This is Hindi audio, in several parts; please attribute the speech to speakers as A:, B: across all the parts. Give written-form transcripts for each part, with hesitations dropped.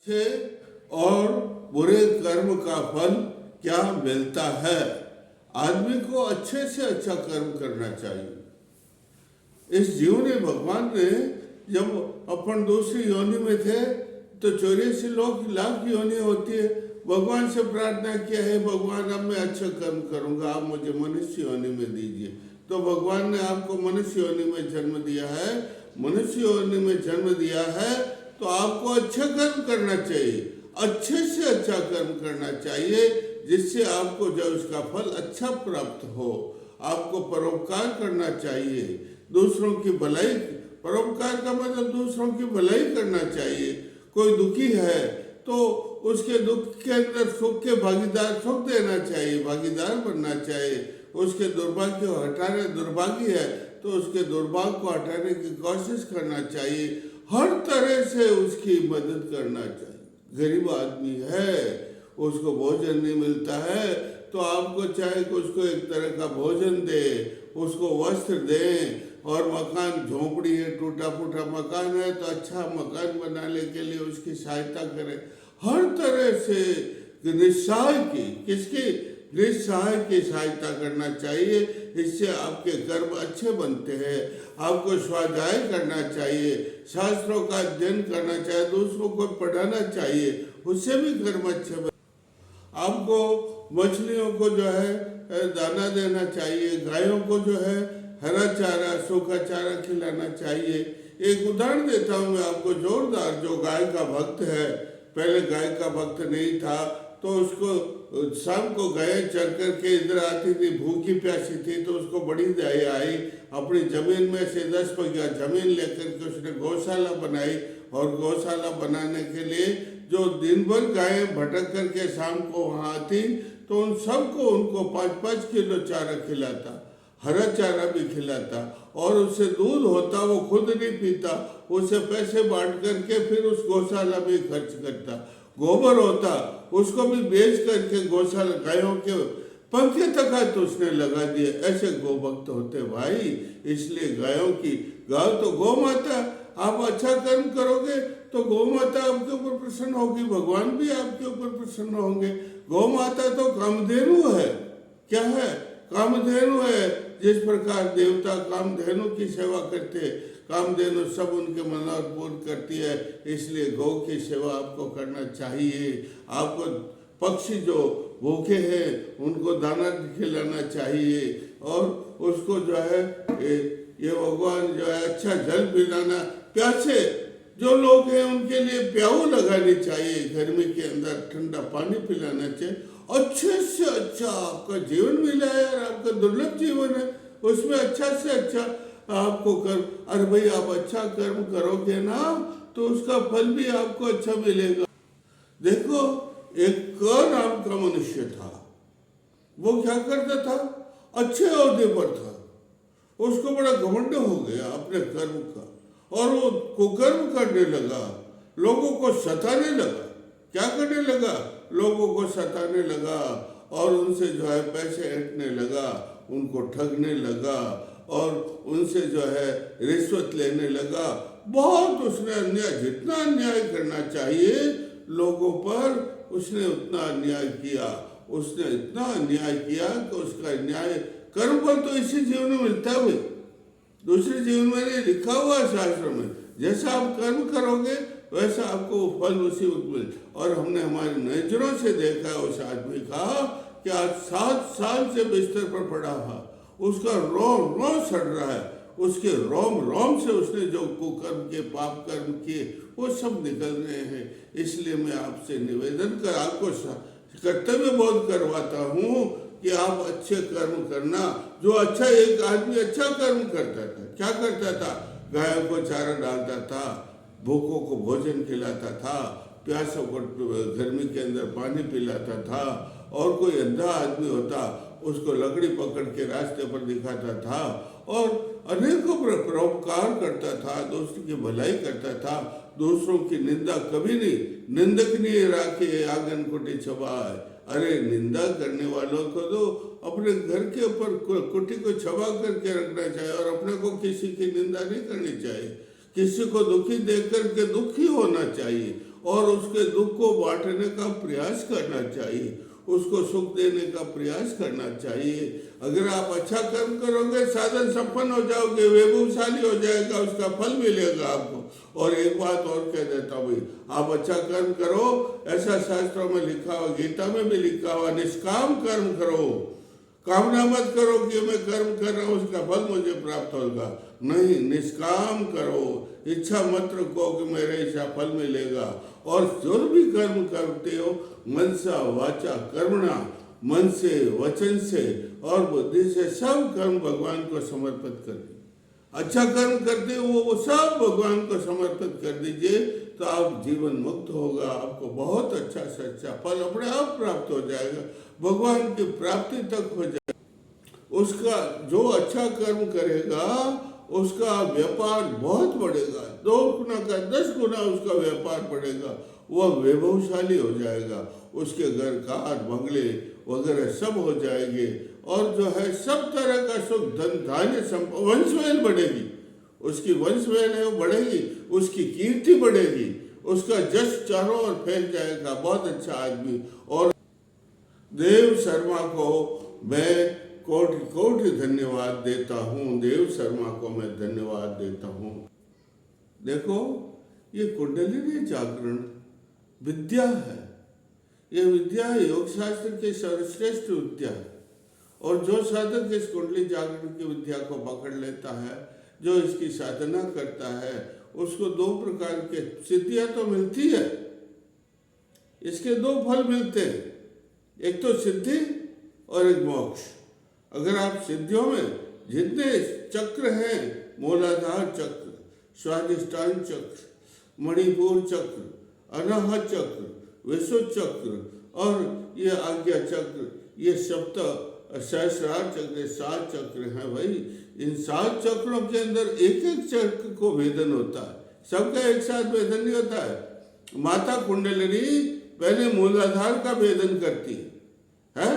A: अच्छे और बुरे कर्म का फल क्या मिलता है। आदमी को अच्छे से अच्छा कर्म करना चाहिए। इस जीवनी भगवान ने जब अपन दूसरी योनि में थे तो 84 लाख योनि होती है। भगवान से प्रार्थना किया है, भगवान अब मैं अच्छा कर्म करूंगा, आप मुझे मनुष्य योनि में दीजिए। तो भगवान ने आपको मनुष्य योनि में जन्म दिया है। मनुष्य योनि में जन्म दिया है तो आपको अच्छा कर्म करना चाहिए, अच्छे से अच्छा कर्म करना चाहिए, जिससे आपको जो उसका फल अच्छा प्राप्त हो। आपको परोपकार करना चाहिए, दूसरों की भलाई। परोपकार का मतलब दूसरों की भलाई करना चाहिए। कोई दुखी है तो उसके दुख के अंदर सुख के भागीदार, सुख देना चाहिए, भागीदार बनना चाहिए। उसके दुर्भाग्य को हटाने, दुर्भाग्य है तो उसके दुर्भाग्य को हटाने की कोशिश करना चाहिए। हर तरह से उसकी मदद करना चाहिए। गरीब आदमी है, उसको भोजन नहीं मिलता है तो आपको चाहे कि उसको एक तरह का भोजन दे, उसको वस्त्र दे। और मकान, झोंपड़ी है, टूटा फूटा मकान है तो अच्छा मकान बनाने के लिए उसकी सहायता करें। हर तरह से निस्सहाय की, किसकी, निस्सहाय की सहायता करना चाहिए। इससे आपके कर्म अच्छे बनते हैं। आपको स्वाध्याय करना चाहिए, शास्त्रों का अध्ययन करना चाहिए, दूसरों को पढ़ाना चाहिए, उससे भी कर्म अच्छे बनते। आपको मछलियों को जो है दाना देना चाहिए, गायों को जो है हरा चारा, सूखा चारा खिलाना चाहिए। एक उदाहरण देता हूँ मैं आपको जोरदार। जो गाय का भक्त है, पहले गाय का भक्त नहीं था तो उसको शाम को गाय चर करके इधर आती थी, भूखी प्यासी थी तो उसको बड़ी दया आई। अपनी जमीन में से 10 बीघा जमीन लेकर के उसने गौशाला बनाई। और गौशाला बनाने के लिए जो दिन भर गायें भटक करके शाम को वहाँ आती तो उन सबको उनको 5-5 किलो चारा खिलाता, हरा चारा भी खिलाता। और उससे दूध होता, वो खुद नहीं पीता, उसे पैसे बांट करके फिर उस गौशाला में खर्च करता। गोबर होता, उसको भी बेच करके गौशाला, गायों के पंखे तक तो उसने लगा दिए। ऐसे गोभक्त होते भाई। इसलिए गायों की, गाय तो गौ माता, आप अच्छा कर्म करोगे तो गौ माता आपके ऊपर प्रसन्न होगी, भगवान भी आपके ऊपर प्रसन्न होंगे। गौ माता तो कामधेनु है। क्या है? कामधेनु है। जिस प्रकार देवता कामधेनु की सेवा करते, कामधेनु सब उनके मनोरथ पूर्ण करती है। इसलिए गौ की सेवा आपको करना चाहिए। आपको पक्षी जो भूखे हैं उनको दाना खिलाना चाहिए। और उसको जो है ये भगवान जो है अच्छा जल पिलाना, प्यासे जो लोग हैं उनके लिए प्याऊ लगानी चाहिए। गर्मी के अंदर ठंडा पानी पिलाना चाहिए। अच्छे से अच्छा आपका जीवन मिला है यार, आपका दुर्लभ जीवन है, उसमें अच्छा से अच्छा आपको कर्म। अरे भाई, आप अच्छा कर्म करोगे ना तो उसका फल भी आपको अच्छा मिलेगा। देखो, एक क नाम का मनुष्य था। वो क्या करता था? अच्छे ओहदे पर था। उसको बड़ा घमंड हो गया अपने कर्म का और वो कुकर्म करने लगा, लोगों को सताने लगा। क्या करने लगा? लोगों को सताने लगा और उनसे जो है पैसे ऐंठने लगा, उनको ठगने लगा और उनसे जो है रिश्वत लेने लगा। बहुत उसने अन्याय, जितना अन्याय करना चाहिए लोगों पर उसने उतना अन्याय किया। उसने इतना अन्याय किया कि उसका अन्याय कर्म फल तो इसी जीवन में मिलता है। दूसरे जीवन में नहीं लिखा हुआ है शास्त्र में। जैसा आप कर्म करोगे वैसा आपको फल उसी वक्त मिले। और हमने हमारी नजरों से देखा है उस आदमी का कि आज 7 साल से बिस्तर पर पड़ा है, उसका रोम रोम सड़ रहा है। उसके रोम रोम से उसने जो कुकर्म के, पाप कर्म किए, वो सब निकल रहे हैं। इसलिए मैं आपसे निवेदन कर, आपको कर्तव्य बोध करवाता हूँ कि आप अच्छे कर्म करना। जो अच्छा, एक आदमी अच्छा कर्म करता था। क्या करता था? गायों को चारा डालता था, भूखों को भोजन खिलाता था, प्यासों को गर्मी के अंदर पानी पिलाता था। और कोई अंधा आदमी होता उसको लकड़ी पकड़ के रास्ते पर दिखाता था और अनेकों परोपकार करता था, दूसरों की भलाई करता था। दूसरों की निंदा कभी नहीं, निंदक नहीं राखे आंगन कुटी छबाए। अरे, निंदा करने वालों को तो अपने घर के ऊपर कुटी को छबा करके रखना चाहिए और अपने को किसी की निंदा नहीं करनी चाहिए। किसी को दुखी देख करके दुखी होना चाहिए और उसके दुख को बांटने का प्रयास करना चाहिए, उसको सुख देने का प्रयास करना चाहिए। अगर आप अच्छा कर्म करोगे, साधन संपन्न हो जाओगे, वैभवशाली हो जाएगा, उसका फल मिलेगा आपको। और एक बात और कह देता हूँ भाई, आप अच्छा कर्म करो, ऐसा शास्त्रों में लिखा हुआ, गीता में भी लिखा हुआ, निष्काम कर्म करो। कामना मत करो कि मैं कर्म कर रहा हूँ उसका फल मुझे प्राप्त होगा, नहीं, निष्काम करो। इच्छा मत रखो कि मेरे ऐसा फल मिलेगा। और जो भी कर्म करते हो, मनसा वाचा कर्मणा, मन से, वचन से और बुद्धि से सब कर्म भगवान को समर्पित कर दीजिए। अच्छा कर्म करते हो वो सब भगवान को समर्पित कर दीजिए, तो आप जीवन मुक्त होगा, आपको बहुत अच्छा से अच्छा फल अपने आप प्राप्त हो जाएगा, भगवान की प्राप्ति तक हो जाएगा। उसका जो अच्छा कर्म करेगा उसका व्यापार बहुत बढ़ेगा, 2 गुना का 10 गुना उसका व्यापार बढ़ेगा, वह वैभवशाली हो जाएगा, उसके घर कार बंगले वगैरह सब हो जाएंगे। और जो है सब तरह का सुख, धन धान्य, वंशवेल बढ़ेगी, उसकी वंशवेल है वो बढ़ेगी, उसकी कीर्ति बढ़ेगी, उसका जश चारों ओर फैल जाएगा, बहुत अच्छा आदमी। और देव शर्मा को मैं कोटि कोटि धन्यवाद देता हूँ, देव शर्मा को मैं धन्यवाद देता हूँ। देखो, ये कुंडलिनी जागरण विद्या है, ये विद्या योग शास्त्र की सर्वश्रेष्ठ विद्या है। और जो साधक इस कुंडली जागरण की विद्या को पकड़ लेता है, जो इसकी साधना करता है, उसको 2 प्रकार के सिद्धियां तो मिलती है, इसके 2 फल मिलते हैं, एक तो सिद्धि और एक मोक्ष। अगर आप सिद्धियों में जितने चक्र हैं, मूलाधार चक्र, स्वाधिष्ठान चक्र, मणिपुर चक्र, अनाहत चक्र, विशुद्ध चक्र और ये आज्ञा चक्र, ये सहस्रार चक्र, 7 चक्र हैं भाई। इन 7 चक्रों के अंदर एक एक चक्र को भेदन होता है, सबका एक साथ भेदन नहीं होता है। माता कुंडलिनी पहले मूलाधार का भेदन करती है।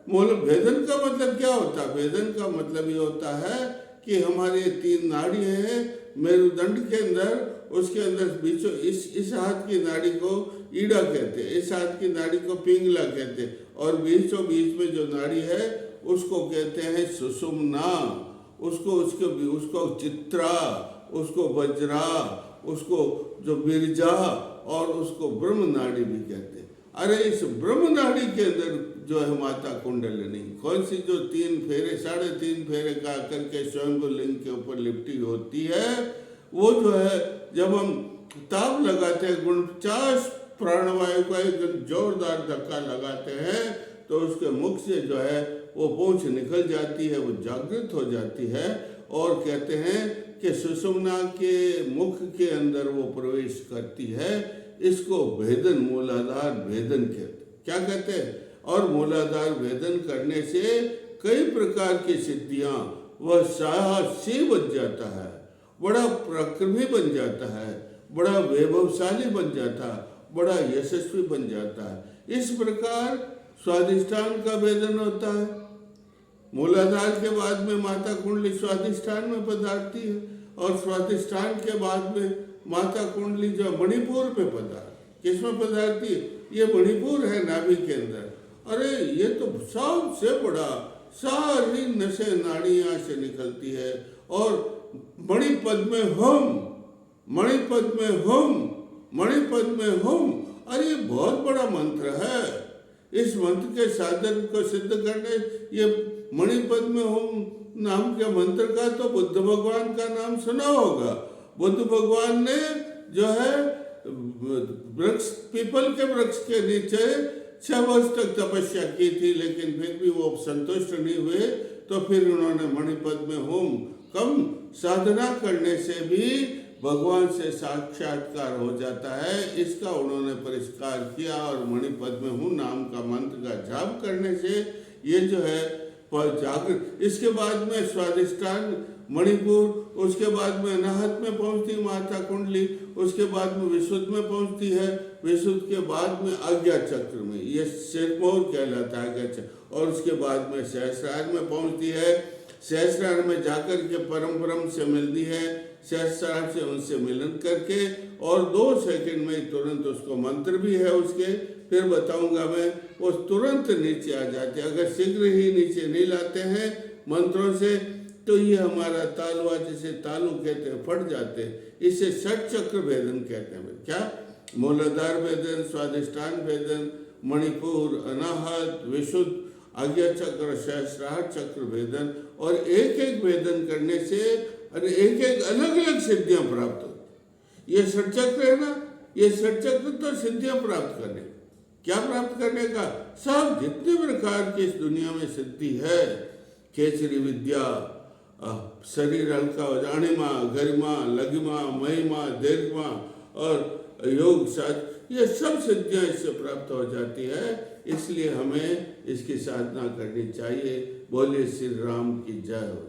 A: मूल भेदन का मतलब क्या होता है? भेदन का मतलब ये होता है कि हमारे 3 नाड़ी हैं मेरुदंड के अंदर, उसके अंदर बीचों इस हाथ की नाड़ी को ईड़ा कहते हैं, इस हाथ की नाड़ी को पिंगला कहते हैं, और बीचों बीच में जो नाड़ी है उसको कहते हैं सुषुम्ना, उसको चित्रा, उसको वज्रा, उसको जो बिरजा, और उसको ब्रह्म नाड़ी भी कहते हैं। अरे इस ब्रह्म नाड़ी के अंदर जो है माता कुंडलिनी कौन सी, जो 3 फेरे 3.5 फेरे का करके स्वयं लिंग के ऊपर लिपटी होती है, वो जो है जब हम ताप लगाते हैं, 49 प्राणवायु का एक जोरदार धक्का लगाते हैं, तो उसके मुख से जो है वो पूंछ निकल जाती है, वो जागृत हो जाती है, और कहते हैं कि सुषुम्ना के मुख के अंदर वो प्रवेश करती है। इसको भेदन, मूलाधार भेदन कहते, क्या कहते हैं? और मूलाधार भेदन करने से कई प्रकार की सिद्धियां, वह साहसी बन जाता है, बड़ा पराक्रमी बन जाता है, बड़ा वैभवशाली बन जाता है, बड़ा यशस्वी बन जाता है। इस प्रकार स्वाधिष्ठान का भेदन होता है। मूलाधार के बाद में माता कुंडली स्वाधिष्ठान में पधारती है, और स्वाधिष्ठान के बाद में माता कुंडली जो मणिपुर पे पधारती, किसमें पधारती है? ये मणिपुर है नाभि के अंदर। अरे ये तो सबसे बड़ा, सारी नसें नाड़ियां से निकलती है, और मणिपद में हम, मणिपद में हम, मणिपद में हम, अरे बहुत बड़ा मंत्र है। इस मंत्र के साधन को सिद्ध करने, ये मणिपद में हम नाम के मंत्र का तो बुद्ध भगवान का नाम सुना होगा। बुद्ध भगवान ने जो है वृक्ष, पीपल के वृक्ष के नीचे 6 वर्ष तक तपस्या की थी, लेकिन फिर भी वो संतुष्ट नहीं हुए, तो फिर उन्होंने मणिपद में होम कम साधना करने से भी भगवान से साक्षात्कार हो जाता है, इसका उन्होंने परिष्कार किया। और मणिपद में हूँ नाम का मंत्र का जाप करने से ये जो है जागृत। इसके बाद में स्वाधिष्ठान मणिपुर, उसके बाद में अनाहत में पहुंचती माता कुंडली, उसके बाद में विशुद्ध में पहुंचती है, विशुद्ध के बाद में आज्ञा चक्र में, ये सिरमौर कहलाता है आज्ञा चक्र, और उसके बाद में सहस्रार में पहुंचती है। सहस्त्रार में जाकर के परम ब्रह्म से मिलनी है, सहस्त्रार से उनसे मिलन करके, और 2 सेकंड में तुरंत उसको मंत्र भी है उसके, फिर बताऊंगा मैं, वो तुरंत नीचे आ जाते हैं। अगर शीघ्र ही नीचे नहीं लाते हैं मंत्रों से तो ये हमारा तालुआ, जिसे तालु कहते हैं, फट जाते हैं। इसे षट चक्र भेदन कहते हैं। क्या? मूलाधार भेदन, स्वादिष्ठान भेदन, मणिपुर, अनाहत, विशुद्ध, आज्ञा चक्र, सहस्रार चक्र भेदन, और एक एक भेदन करने से एक एक अलग अलग सिद्धियां प्राप्त होती। ये षट चक्र है ना, ये षट चक्र तो सिद्धियां प्राप्त करने, क्या प्राप्त करने का? सब जितने प्रकार की इस दुनिया में सिद्धि है, केसरी विद्या, शरीर हल्का हो जाए, अणिमा, गरिमा, लघिमा, महिमा, दीर्घमा और योग साध, ये सब सिद्धियां इससे प्राप्त हो जाती है। इसलिए हमें इसकी साधना करनी चाहिए। बोलिए श्री राम की जय हो।